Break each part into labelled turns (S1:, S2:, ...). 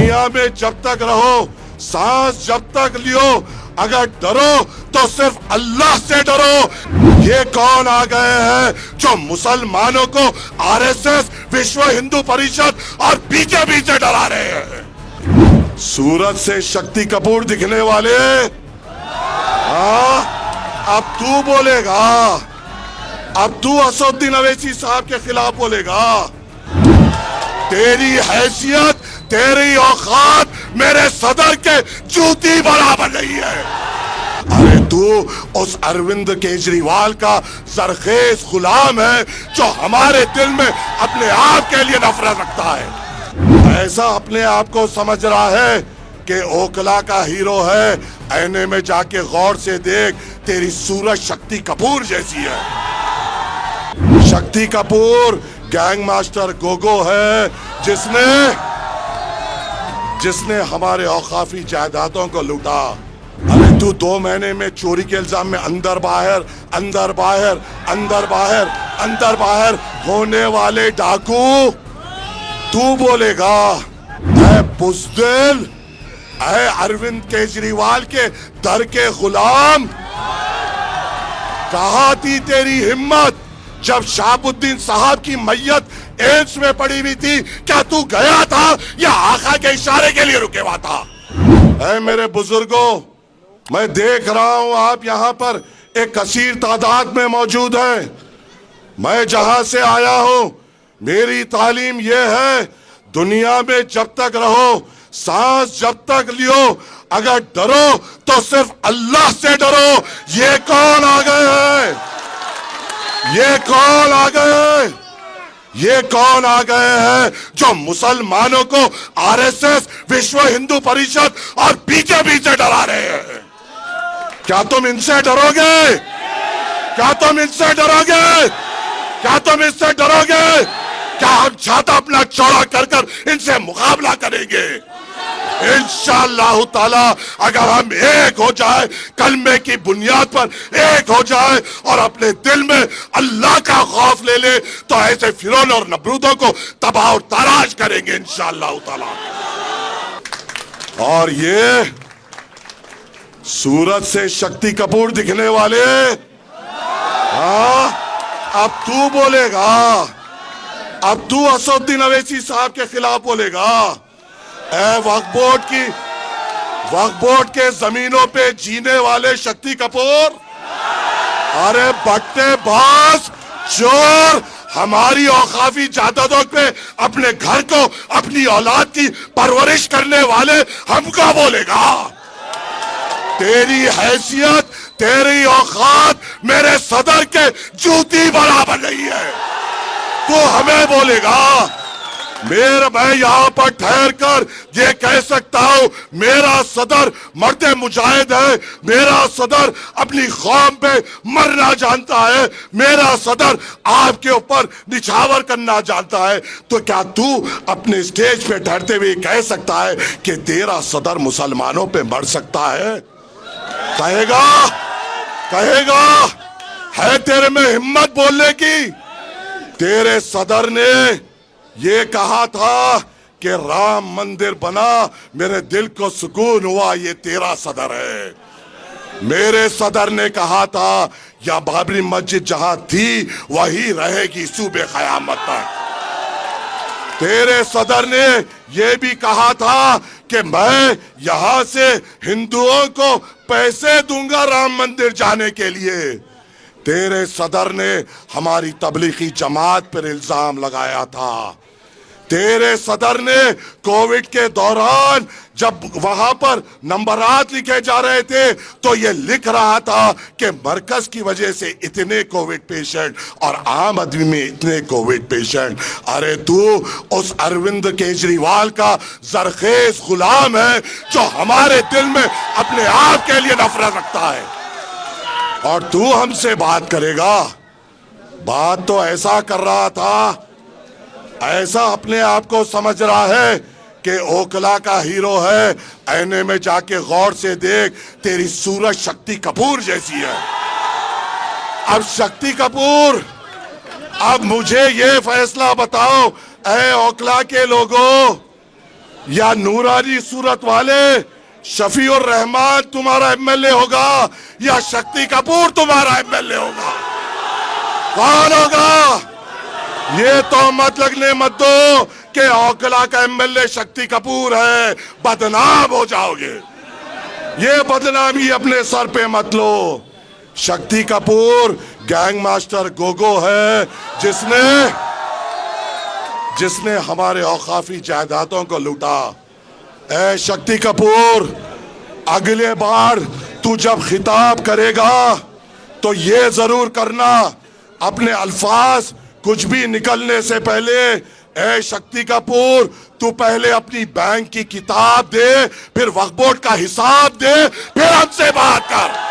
S1: दुनिया में जब तक रहो, सांस जब तक लियो, अगर डरो तो सिर्फ अल्लाह से डरो। ये कौन आ गए हैं जो मुसलमानों को आरएसएस, विश्व हिंदू परिषद और बीजेपी से डरा रहे हैं? सूरत से शक्ति कपूर दिखने वाले, अब तू बोलेगा, अब तू असदुद्दीन अवैसी साहब के खिलाफ बोलेगा? तेरी हैसियत, तेरी औकात मेरे सदर के जूती बराबर नहीं है। अरे तू उस अरविंद केजरीवाल का सरखेज गुलाम है जो हमारे दिल में अपने आप के लिए नफरत रखता है। ऐसा अपने आप को समझ रहा है कि ओकला का हीरो है। आईने में जाके गौर से देख, तेरी सूरत शक्ति कपूर जैसी है। शक्ति कपूर गैंग मास्टर गोगो है जिसने हमारे औकाफी जायदादों को लूटा। अरे तू 2 महीने में चोरी के इल्जाम में अंदर बाहर अंदर बाहर अंदर बाहर अंदर बाहर होने वाले डाकू, तू बोलेगा? ऐ बुज़दिल, ऐ अरविंद केजरीवाल के दर के गुलाम, कहाँ थी तेरी हिम्मत जब शहाबुद्दीन साहब की मैयत एम्स में पड़ी हुई थी? क्या तू गया था या आका के इशारे के लिए रुके हुआ था? ऐ मेरे बुजुर्गों, मैं देख रहा हूं आप यहां पर एक कसीर तादाद में मौजूद हैं। मैं जहां से आया हूं, मेरी तालीम यह है, दुनिया में जब तक रहो, सांस जब तक लियो, अगर डरो तो सिर्फ अल्लाह से डरो। ये कौन आ गए हैं? ये कौन आ गए? ये कौन आ गए हैं जो मुसलमानों को आरएसएस, विश्व हिंदू परिषद और बीजेपी से डरा रहे हैं? क्या तुम इनसे डरोगे? क्या तुम इनसे डरोगे? क्या तुम इनसे डरोगे? क्या हम छाता अपना चौड़ा कर कर इनसे मुकाबला करेंगे? इंशाअल्लाह ताला अगर हम एक हो जाए, कलमे की बुनियाद पर एक हो जाए और अपने दिल में अल्लाह का खौफ ले ले, तो ऐसे फिरौन और नमरूदों को तबाह और तराश करेंगे इंशाअल्लाह ताला। और ये सूरत से शक्ति कपूर दिखने वाले, अब तू बोलेगा? अब तू असदुद्दीन अवैसी साहब के खिलाफ बोलेगा? वक्फ बोर्ड के जमीनों पे जीने वाले शक्ति कपूर, अरे बट्टेबाज, चोर, हमारी औकाफी जायदादों पे अपने घर को, अपनी औलाद की परवरिश करने वाले हमको बोलेगा? तेरी हैसियत, तेरी औकात मेरे सदर के जूती बराबर नहीं है। तू हमें बोलेगा? मैं यहां पर ठहर कर ये कह सकता हूं, मेरा सदर मर्द मुजाहिद है, मेरा सदर अपनी कौम पे मरना जानता है, मेरा सदर आपके ऊपर निछावर करना जानता है। तो क्या तू अपने स्टेज पे ठहरते हुए कह सकता है कि तेरा सदर मुसलमानों पे मर सकता है? कहेगा? कहेगा? है तेरे में हिम्मत बोलने की? तेरे सदर ने ये कहा था कि राम मंदिर बना, मेरे दिल को सुकून हुआ, ये तेरा सदर है। मेरे सदर ने कहा था या बाबरी मस्जिद जहां थी वही रहेगी सूबे क़यामत तक। तेरे सदर ने यह भी कहा था कि मैं यहां से हिंदुओं को पैसे दूंगा राम मंदिर जाने के लिए। तेरे सदर ने हमारी तबलीगी जमात पर इल्जाम लगाया था। तेरे सदर ने कोविड के दौरान जब वहां पर नंबरात लिखे जा रहे थे तो ये लिख रहा था कि मरकज की वजह से इतने कोविड पेशेंट और आम आदमी में इतने कोविड पेशेंट। अरे तू उस अरविंद केजरीवाल का जरखेज गुलाम है जो हमारे दिल में अपने आप के लिए नफरत रखता है, और तू हमसे बात करेगा? बात तो ऐसा कर रहा था, ऐसा अपने आप को समझ रहा है कि ओकला का हीरो है। आईने में जाके गौर से देख, तेरी सूरत शक्ति कपूर जैसी है। अब शक्ति कपूर, अब मुझे ये फैसला बताओ, ऐ ओकला के लोगों, या नूरानी सूरत वाले शफीउर रहमान तुम्हारा एमएलए होगा या शक्ति कपूर तुम्हारा एमएलए होगा? कौन होगा? ये तो मत लगने मत दो कि ओखला का एमएलए शक्ति कपूर है, बदनाम हो जाओगे। ये बदनामी अपने सर पे मत लो। शक्ति कपूर गैंग मास्टर गोगो है जिसने हमारे औकाफी जायदादों को लूटा। ए शक्ति कपूर, अगले बार तू जब खिताब करेगा तो ये जरूर करना, अपने अल्फाज कुछ भी निकलने से पहले, ए शक्ति कपूर, तू पहले अपनी बैंक की किताब दे, फिर वक्फ बोर्ड का हिसाब दे, फिर हमसे बात कर।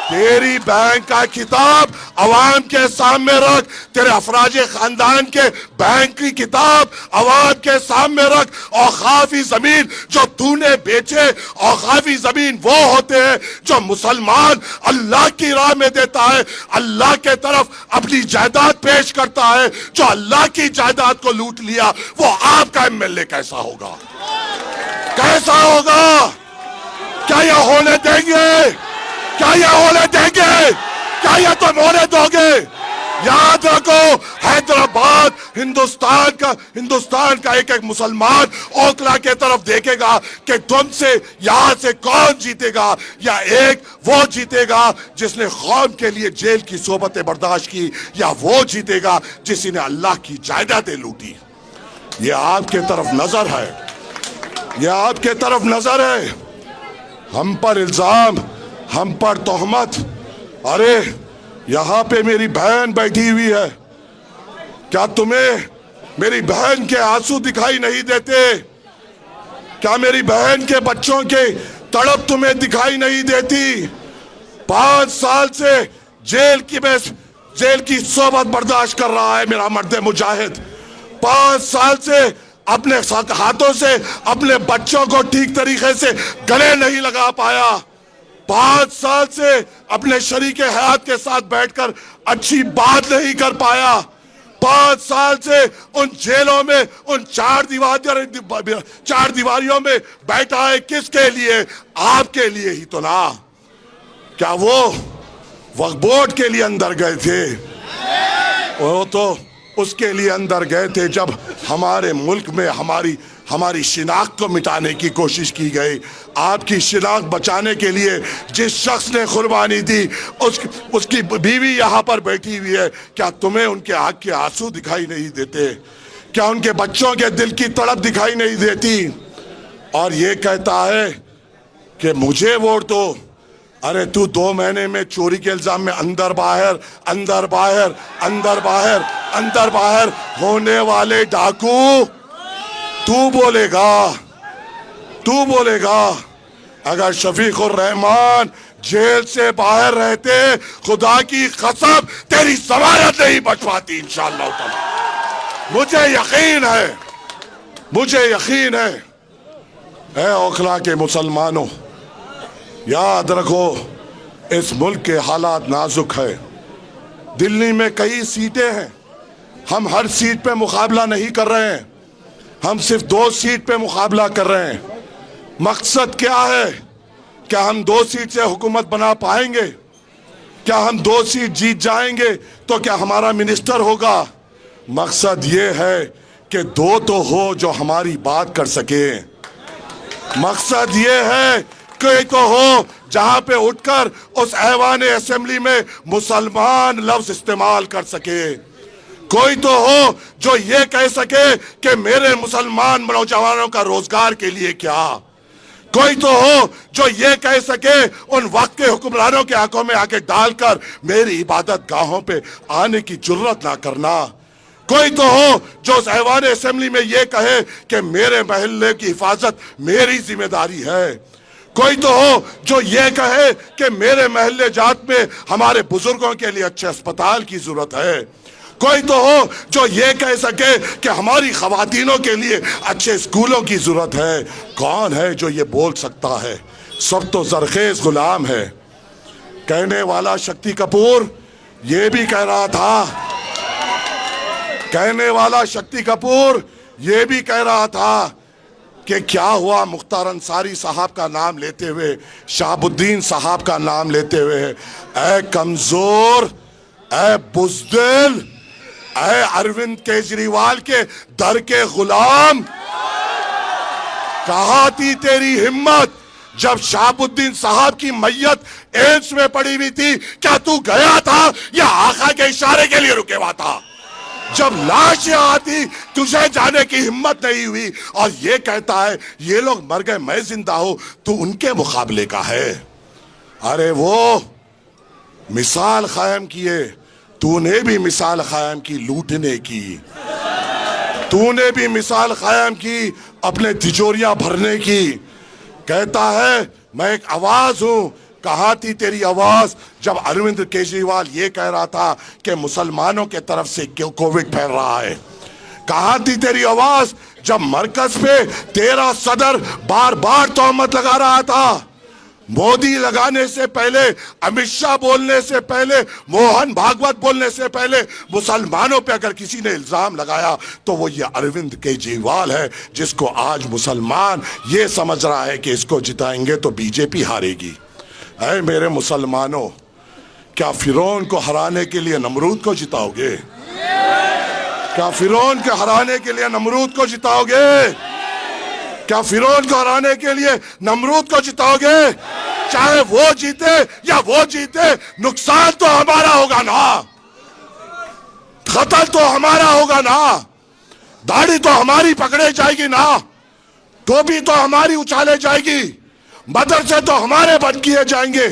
S1: तेरी बैंक का किताब अवाम के सामने रख, तेरे अफराजे खानदान के बैंक की किताब अवाम के सामने रख। औकाफी जमीन जो तूने बेचे, औकाफी जमीन वो होते हैं जो मुसलमान अल्लाह की राह में देता है, अल्लाह के तरफ अपनी जायदाद पेश करता है। जो अल्लाह की जायदाद को लूट लिया वो आपका एमएलए कैसा होगा? कैसा होगा? क्या यह होने देंगे? क्या यह होने देंगे? क्या यह तुम होने दोगे? याद रखो, हैदराबाद हिंदुस्तान का एक एक मुसलमान ओखला के तरफ देखेगा कि तुमसे यहां से कौन जीतेगा, या एक वो जीतेगा जिसने कौम के लिए जेल की सोबतें बर्दाश्त की, या वो जीतेगा जिसने अल्लाह की जायदादें लूटी। ये आपके तरफ नजर है, ये आपके तरफ नजर है। हम पर इल्जाम, हम पर तोहमत। अरे यहां पे मेरी बहन बैठी हुई है, क्या तुम्हें मेरी बहन के आंसू दिखाई नहीं देते? क्या मेरी बहन के बच्चों के तड़प तुम्हें दिखाई नहीं देती? 5 साल से जेल की सोबत बर्दाश्त कर रहा है मेरा मर्द मुजाहिद। 5 साल से अपने हाथों से अपने बच्चों को ठीक तरीके से गले नहीं लगा पाया। 5 साल से अपने शरीके हयात के साथ बैठकर अच्छी बात नहीं कर पाया। 5 साल से उन जेलों में, उन चार दीवारियों में बैठा है। किसके लिए? आपके लिए ही तो ना। क्या वो वक्फ बोर्ड के लिए अंदर गए थे? वो तो उसके लिए अंदर गए थे जब हमारे मुल्क में हमारी शिनाख्त को मिटाने की कोशिश की गई। आपकी शिनाख्त बचाने के लिए जिस शख्स ने कुर्बानी दी उसकी बीवी यहाँ पर बैठी हुई है। क्या तुम्हें उनके आंख के आंसू दिखाई नहीं देते? क्या उनके बच्चों के दिल की तड़प दिखाई नहीं देती? और ये कहता है कि मुझे वोट दो। अरे तू 2 महीने में चोरी के इल्जाम में अंदर बाहर अंदर बाहर अंदर बाहर अंदर बाहर होने वाले डाकू, तू बोलेगा अगर शफीकुर रहमान जेल से बाहर रहते, खुदा की कसम तेरी जमानत नहीं बच पाती इंशाअल्लाह ताला। मुझे यकीन है। ऐ ओखला के मुसलमानों, याद रखो इस मुल्क के हालात नाजुक है। दिल्ली में कई सीटें हैं, हम हर सीट पे मुकाबला नहीं कर रहे हैं, हम सिर्फ 2 सीट पे मुकाबला कर रहे हैं। मकसद क्या है? क्या हम 2 सीट से हुकूमत बना पाएंगे? क्या हम 2 सीट जीत जाएंगे तो क्या हमारा मिनिस्टर होगा? मकसद ये है कि 2 तो हो जो हमारी बात कर सके। मकसद ये है कोई तो हो जहां पे उठकर उस ऐवान असेंबली में मुसलमान लफ्ज इस्तेमाल कर सके। कोई तो हो जो ये कह सके कि मेरे मुसलमान नौजवानों का रोजगार के लिए क्या। कोई तो हो जो ये कह सके उन वक्त के हुक्मरानों के आंखों में आके डालकर मेरी इबादत गाहों पे आने की जुर्रत ना करना। कोई तो हो जो उस ऐवान असेंबली में ये कहे कि मेरे महल्ले की हिफाजत मेरी जिम्मेदारी है। कोई तो हो जो ये कहे कि मेरे महल्ले जात में हमारे बुजुर्गों के लिए अच्छे अस्पताल की जरूरत है। कोई तो हो जो ये कह सके कि हमारी खवातीनों के लिए अच्छे स्कूलों की जरूरत है। कौन है जो ये बोल सकता है? सब तो जरखेज गुलाम है। कहने वाला शक्ति कपूर ये भी कह रहा था, कहने वाला शक्ति कपूर ये भी कह रहा था कि क्या हुआ मुख्तार अंसारी साहब का नाम लेते हुए, शहाबुद्दीन साहब का नाम लेते हुए, ऐ कमजोर, ऐ बुज़दिल, ऐ अरविंद केजरीवाल के दर के गुलाम, कहाँ थी तेरी हिम्मत जब शहाबुद्दीन साहब की मैयत एम्स में पड़ी हुई थी? क्या तू गया था या आका के इशारे के लिए रुके हुआ था? जब लाश यहाँ आती तुझे जाने की हिम्मत नहीं हुई और ये कहता है ये लोग मर गए मैं जिंदा हूं, तू उनके मुकाबले का है। अरे वो मिसाल कायम किए, तूने भी मिसाल कायम की लूटने की, तूने भी मिसाल कायम की अपने तिजोरियां भरने की। कहता है मैं एक आवाज हूं, कहाँ थी तेरी आवाज जब अरविंद केजरीवाल ये कह रहा था कि मुसलमानों के तरफ से क्यों कोविड फैल रहा है? कहाँ थी तेरी आवाज जब मरकज पे तेरा सदर बार बार तोहमत लगा रहा था? मोदी लगाने से पहले, अमित शाह बोलने से पहले, मोहन भागवत बोलने से पहले मुसलमानों पे अगर किसी ने इल्जाम लगाया तो वो ये अरविंद केजरीवाल है, जिसको आज मुसलमान ये समझ रहा है कि इसको जिताएंगे तो बीजेपी हारेगी। ऐ मेरे मुसलमानों, क्या फिरौन को हराने के लिए नमरूद को जिताओगे? क्या फिरौन को हराने के लिए नमरूद को जिताओगे? क्या फिरौन को हराने के लिए नमरूद को जिताओगे? चाहे वो जीते या वो जीते, नुकसान तो हमारा होगा ना, कत्ल तो हमारा होगा ना, दाढ़ी तो हमारी पकड़े जाएगी ना, टोपी तो हमारी उछाले जाएगी, मदरसे तो हमारे बंद किए जाएंगे,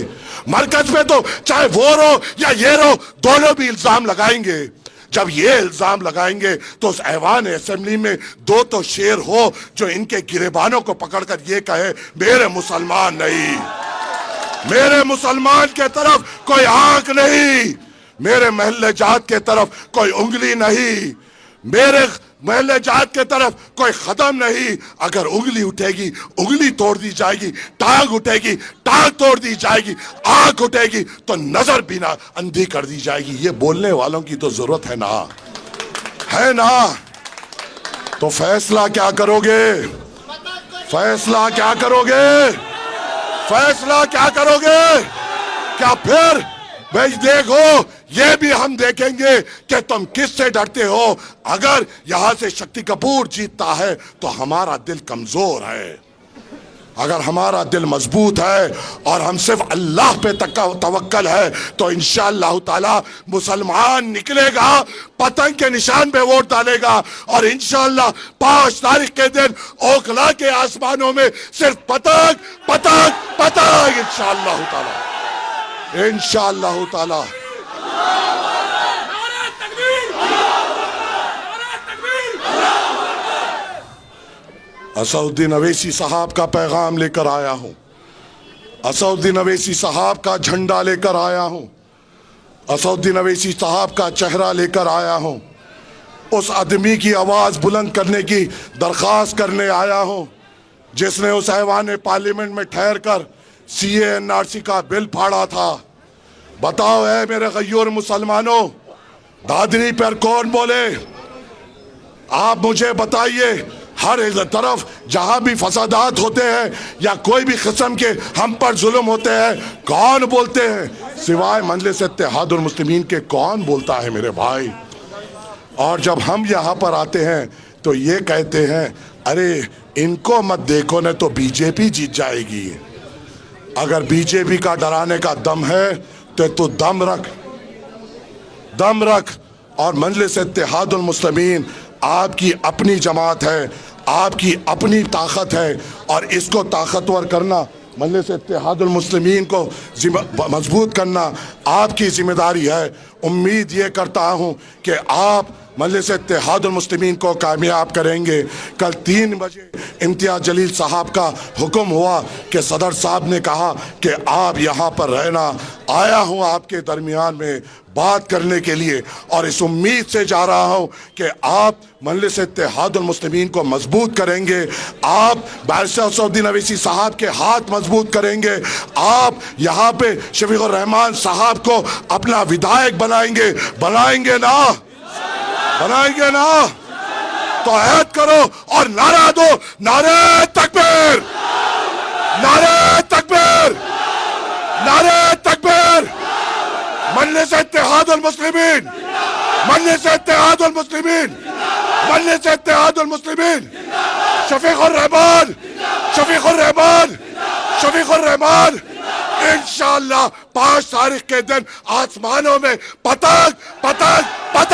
S1: मरकज में तो चाहे वो रो या ये रो दोनों भी इल्जाम लगाएंगे। जब ये इल्जाम लगाएंगे तो उस ऐवान असेंबली में दो तो शेर हो जो इनके गिरेबानों को पकड़कर ये कहे मेरे मुसलमान नहीं, मेरे मुसलमान के तरफ कोई आंख नहीं, मेरे महल्ले जात के तरफ कोई उंगली नहीं, मेरे महल्ले जात के तरफ कोई कदम नहीं। अगर उंगली उठेगी उंगली तोड़ दी जाएगी, टांग उठेगी टांग तोड़ दी जाएगी, आंख उठेगी तो नजर भी ना अंधी कर दी जाएगी। ये बोलने वालों की तो जरूरत है ना, है ना? तो फैसला क्या करोगे? फैसला क्या करोगे? फैसला क्या करोगे? क्या फिर भाई देखो ये भी हम देखेंगे कि तुम किससे डरते हो। अगर यहां से शक्ति कपूर जीतता है तो हमारा दिल कमजोर है, अगर हमारा दिल मजबूत है और हम सिर्फ अल्लाह पे तवक्कल है तो इंशाअल्लाह ताला मुसलमान निकलेगा, पतंग के निशान पे वोट डालेगा और इंशाअल्लाह 5 तारीख के दिन ओखला के आसमानों में सिर्फ पतंग पतंग पतंग इंशाअल्लाह ताला, इंशाअल्लाह ताला। असदुद्दीन अवैसी साहब का पैगाम लेकर आया हूं, असदुद्दीन अवैसी साहब का झंडा लेकर आया हूं, असदुद्दीन अवैसी साहब का चेहरा लेकर आया हूं, उस आदमी की आवाज बुलंद करने की दरख्वास्त करने आया हूं जिसने उस ऐवान पार्लियामेंट में ठहर कर CA NRC का बिल फाड़ा था। बताओ है मेरे गयूर मुसलमानों, दादरी पर कौन बोले? आप मुझे बताइए, हर तरफ जहां भी फसादात होते हैं या कोई भी किस्म के हम पर जुल्म होते हैं, कौन बोलते हैं? सिवाय मजलिस इत्तेहादुल मुस्लिमीन के कौन बोलता है मेरे भाई? और जब हम यहाँ पर आते हैं तो ये कहते हैं अरे इनको मत देखो न तो बीजेपी जीत जाएगी। अगर बीजेपी का डराने का दम है तो दम रख, दम रख। और मजलिस इत्तेहादुल मुस्लिमीन आपकी अपनी जमात है, आपकी अपनी ताकत है और इसको ताकतवर करना, मजलिस इत्तेहादुल मुस्लिमीन को मजबूत करना आपकी जिम्मेदारी है। उम्मीद ये करता हूँ कि आप मजलिस इत्तेहादुल मुस्लिमीन को कामयाब करेंगे। कल 3 बजे इम्तियाज जलील साहब का हुक्म हुआ कि सदर साहब ने कहा कि आप यहाँ पर रहना, आया हूँ आपके दरमियान में बात करने के लिए और इस उम्मीद से जा रहा हूँ कि आप मजलिस इत्तेहादुल मुस्लिमीन को मजबूत करेंगे, आप बादशाह असदुद्दीन अवैसी साहब के हाथ मजबूत करेंगे, आप यहाँ पे शफीकुर रहमान साहब को अपना विधायक बनाएंगे, बनाएंगे ना, बनाएंगे ना? तो ऐद करो और नारा दो, नारे तकबीर, नारे तकबीर, नारे तकबीर। मजलिस इत्तेहादुल मुस्लिमीन, मजलिस इत्तेहादुल मुस्लिमीन, मजलिस इत्तेहादुल मुस्लिमीन। शफीकुर रहमान, शफीकुर रहमान, शफीकुर रहमान। इंशाअल्लाह 5 तारीख के दिन आसमानों में पतंग, पतंग, पतंग।